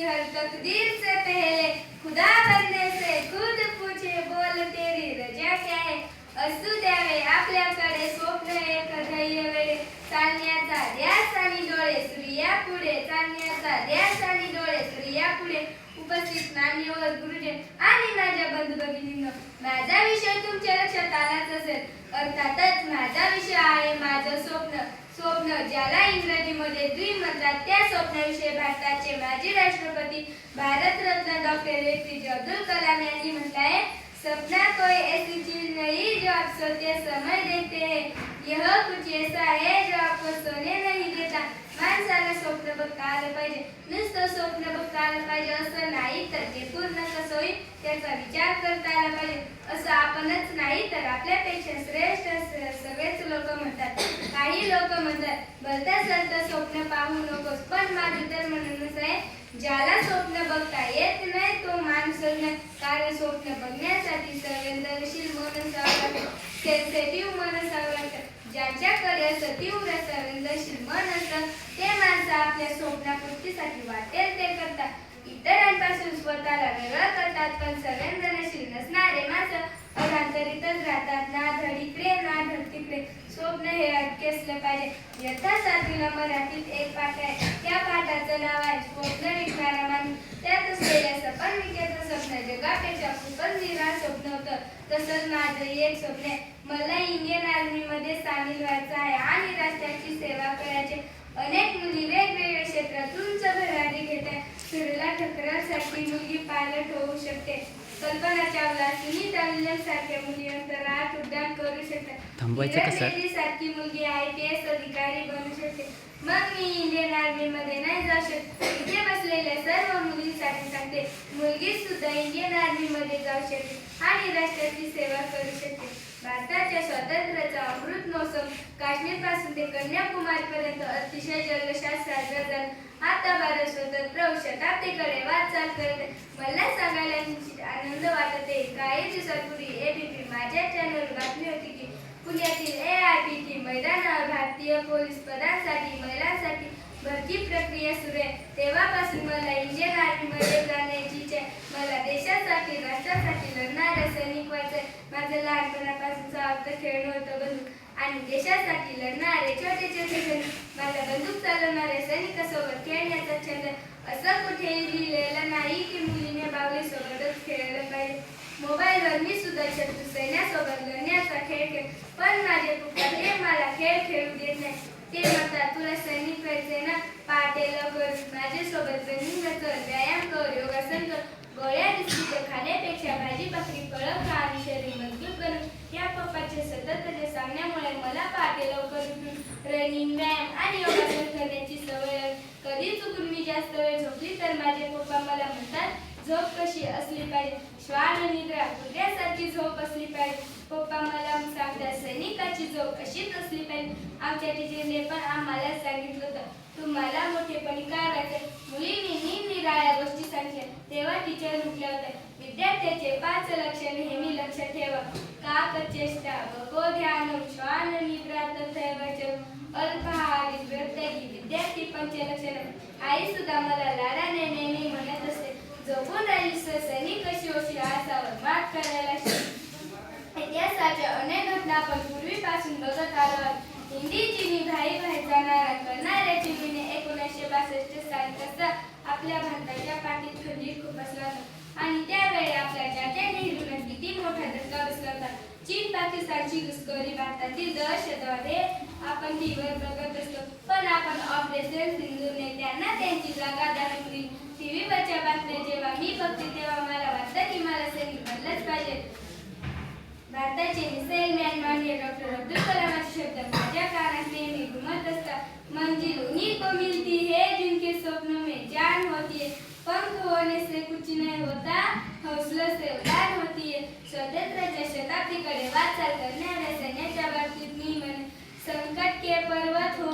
हर तकदीर से पहले खुदा बनने से खुद पूछे बोल तेरी रजा क्या है. असू द्यावे आपल्याकडे स्वप्न एक ध्येय वेळे चालण्याचा ध्यास आणि डोळे सूर्यापुढे चालण्याचा ध्यास आणि डोळे सूर्यापुढे. उपस्थित मान्यवर गुरुजन आणि माझ्या बंधू भगिनींनो, माझा विषय तुमच्या लक्षात आलाच असेल. अर्थातच माझा विषय आहे माझं स्वप्न. स्वप्न ज्याला इंग्रजीमध्ये ड्रीम म्हणतात, त्या स्वप्नाविषयी भारताचे माजी राष्ट्रपती भारतरत्न डॉक्टर एपीजे अब्दुल कलाम यांनी म्हटलं आहे, सपना कोई ऐसी चीज नहीं जो आप सोते समय देखते हैं, यह कुछ ऐसा है जो आपको सोने नहीं देता. माणसाला स्वप्न बघता आलं पाहिजे. नुसतं स्वप्न बघता आलं पाहिजे असं नाही, तर ते पूर्ण कसं होईल त्याचा विचार करता आला पाहिजे. असं आपणच नाही तर आपल्यापेक्षा श्रेष्ठ सगळेच लोक म्हणतात. काही लोक म्हणतात भलता सलता स्वप्न पाहू नकोस, पण माझं तर म्हणणं आहे, ज्याला स्वप्न बघता येत नाही तो माणूसच नाही. कारण स्वप्न बघण्यासाठी संवेदनशील मन असावं लागतं, सेन्सिटिव्ह मन असावं लागतं. ज्यांच्याकडे असं तीव्र संवेदनशील मन असतं ते माणसं आपल्या स्वप्नपूर्तीसाठी वाटेल ते करतात, इतरांपासून स्वतःला वेगळं करतात. पण संवेदनशील नसणारे माणसं अधांतरीतच राहतात, ना धड इकडे ना धड तिकडे. स्वप्न हे अटके असलं पाहिजे. यथासाथीला मराठीत एक पाठ आहे, त्या पाठाचं नाव आहे स्वप्न विकणारा माणूस. त्यात असलेल्या सपन विकेचं स्वप्न जगापेक्षा खूपच निराळ स्वप्न होतं. तसंच माझं एक स्वप्न आहे, मला इंडियन आर्मीमध्ये सामील व्हायचं आहे आणि राष्ट्राची सेवा करायची. अनेक मुली वेगवेगळ्या क्षेत्रात उंच भरारी घेत आहेत. सुरेला ठक्करसाठी मुलगी पायलट होऊ शकते. कल्पना चावला, सुनीता विल्यम्स सारख्या मुली अंतराळात उड्डाण करू शकतात. सारखी मुलगी IPS अधिकारी बनू शकते. मग मी इंडियन आर्मी मध्ये नाही जाऊ शकते. इथे बसलेल्या सर्व मुलींसाठी सांगते, मुलगी सुद्धा इंडियन आर्मी मध्ये जाऊ शकते आणि राष्ट्राची सेवा करू शकते. भारताच्या स्वातंत्र्याचा अमृत महोत्सव काश्मीर पासून ते कन्याकुमारी पर्यंत अतिशय जल्लोषात साजरा झाला. आता भारत स्वतंत्र शताब्दीकडे वाटचाल करते. मला सांगायला आनंद वाटत आहे, काही दिवसांपूर्वी ABP माझ्या चॅनलवर बातमी होती की पुण्यातील AIBT मैदानावर भारतीय पोलीस पदांसाठी महिलांसाठी भरती प्रक्रिया सुरू आहे. तेव्हापासून मला इंडियन आर्मीमध्ये जाण्याची इच्छा आहे. मला देशासाठी राष्ट्रासाठी लढणाऱ्या सैनिक व्हायचंय. माझं लहानपणापासूनचं आवडतं खेळणं होतं बंदूक, आणि देशासाठी लढणारे छोटे छोटे सैनिक, मला बंदूक चालवणाऱ्या सैनिकासोबत खेळण्याचा छंद. असं कुठेही लिहिलेलं नाही की मुलीने बाहुलीसोबतच खेळलं पाहिजे. मोबाईलवर मी सुद्धा शत्रू सैन्यासोबत लढण्याचा खेळ खेळ, पण माझे पप्पा ते मला खेळ खेळू देत नाही. ते म्हणतात, तुला सैनिक व्हायचंय ना, पहाटे लवकर माझ्यासोबत रनिंग कर, व्यायाम कर, योगासन कर. गोळ्या बिस्किट खाण्यापेक्षा भाजी भाकरी फळं खा आणि शरीर मजबूत बनव. या पप्पाचे सततच्या सांगण्यामुळे मला पहाटे लवकर उठून रनिंग, व्यायाम आणि योगासन करण्याची सवय. कधी चुकून मी जास्त वेळ झोपली तर माझे पप्पा मला म्हणतात, झोप कशी असली पाहिजे, श्वान निद्रा कुत्र्यासारखी झोप असली पाहिजे. पप्पा मला सांगतात, सैनिकाची झोप अशीच असली पाहिजे. आमच्या टीचरने पण आम्हाला सांगितलं होतं, तुम्हाला मोठेपणी काय व्हायचं. मुलींनी निरनिराळ्या गोष्टी सांगितल्या. तेव्हा टीचर म्हटल्या होत्या, विद्यार्थ्याचे 5 लक्ष्य नेहमी लक्षात ठेवा. काकचेष्टा, बको ध्यानम, श्वान निद्रा तथैवच अल्पाहारी प्रत्येकी विद्यार्थी पंचलक्षणम. आई सुद्धा मला लाडाने नेहमी म्हणत असते, जगून आयुष्य सैनिक कशी होशी आसावर मात करायला शिक. इतिहासाच्या अनेक घटना आपण पूर्वीपासून बघत आलो आहोत. हिंदी चिनी भाई भाई जाणारा करणाऱ्या चिनीने 1962 साली कसा आपल्या भारताच्या पाठीत खंजीर खुपसला होता, आणि त्यावेळी आपल्या चाचा नेहरूंना किती मोठा धक्का बसला होता. चीन पाकिस्तानची घुसखोरी भारतातील दहशतवाद हे आपण टीव्हीवर बघत असतो, पण आपण ऑपरेशन सिंधूरने त्यांना त्यांची जागा दाखवली. टीव्हीवरच्या बातम्या जेव्हा मी बघते तेव्हा मला वाटतं की मला सैनिक बनलंच पाहिजे. भारताचे मिसाईल मॅन माननीय डॉक्टर अब्दुल कलामाचे शब्द माझ्या कानात नेहमी घुमत असतात. मंजिल उन्हीं को मिलती है जिनके स्वप्नों में जान होती है, पंख होने से कुछ नहीं होता, हौसलों से उड़ान होती है. स्वातंत्र्याच्या शताब्दीकडे वाटचाल करणाऱ्या सैन्याच्या बाबतीत मी म्हणे, संकट के पर्वत हो